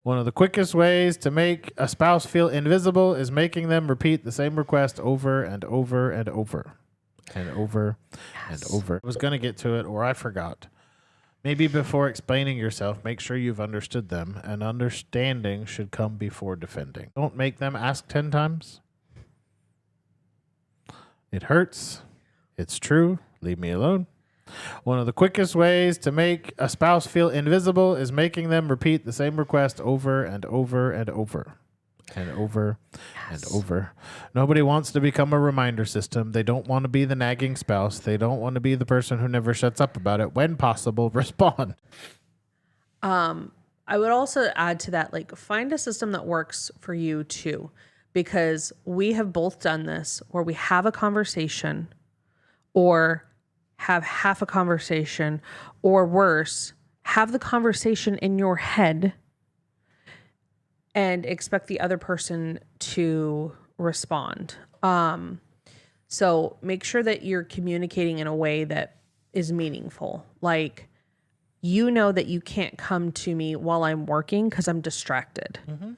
One of the quickest ways to make a spouse feel invisible is making them repeat the same request over and over and over and over and over. I was going to get to it, or I forgot. Maybe before explaining yourself, make sure you've understood them, and understanding should come before defending. Don't make them ask 10 times. It hurts. It's true. Leave me alone. One of the quickest ways to make a spouse feel invisible is making them repeat the same request over and over and over and over and over. Nobody wants to become a reminder system. They don't want to be the nagging spouse. They don't want to be the person who never shuts up about it. When possible, respond. I would also add to that, like, find a system that works for you too, because we have both done this where we have a conversation or have half a conversation, or worse, have the conversation in your head and expect the other person to respond. So make sure that you're communicating in a way that is meaningful. Like, you know that you can't come to me while I'm working because I'm distracted. Mm-hmm.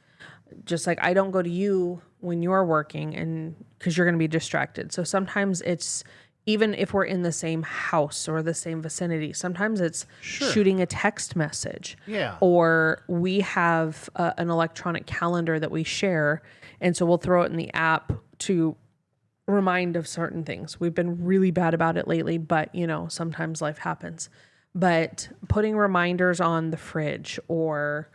Just like I don't go to you when you're working and because you're going to be distracted. So sometimes it's, even if we're in the same house or the same vicinity, sometimes it's shooting a text message. Yeah. Or we have an electronic calendar that we share. And so we'll throw it in the app to remind of certain things. We've been really bad about it lately, but you know, sometimes life happens. But putting reminders on the fridge or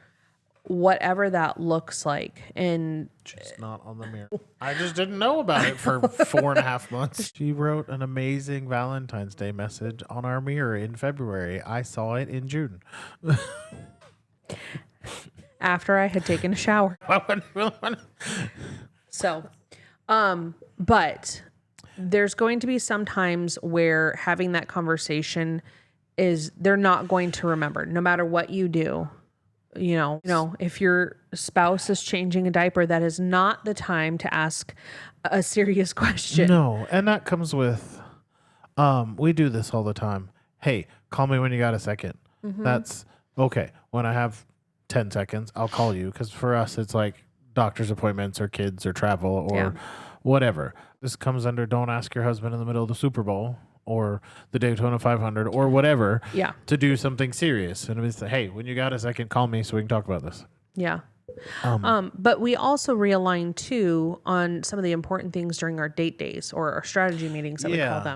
whatever that looks like, and just not on the mirror. I just didn't know about it for 4.5 months. She wrote an amazing Valentine's Day message on our mirror in February. I saw it in June. After I had taken a shower. So, but there's going to be some times where having that conversation is, they're not going to remember no matter what you do. You know, if your spouse is changing a diaper, that is not the time to ask a serious question. No, and that comes with, we do this all the time. Hey, call me when you got a second. Mm-hmm. That's okay. When I have 10 seconds, I'll call you. Because for us, it's like doctor's appointments or kids or travel or whatever. This comes under don't ask your husband in the middle of the Super Bowl or the Daytona 500 or whatever to do something serious. And it's, hey, when you got a second, call me so we can talk about this. Yeah. But we also realign too on some of the important things during our date days or our strategy meetings that we call them.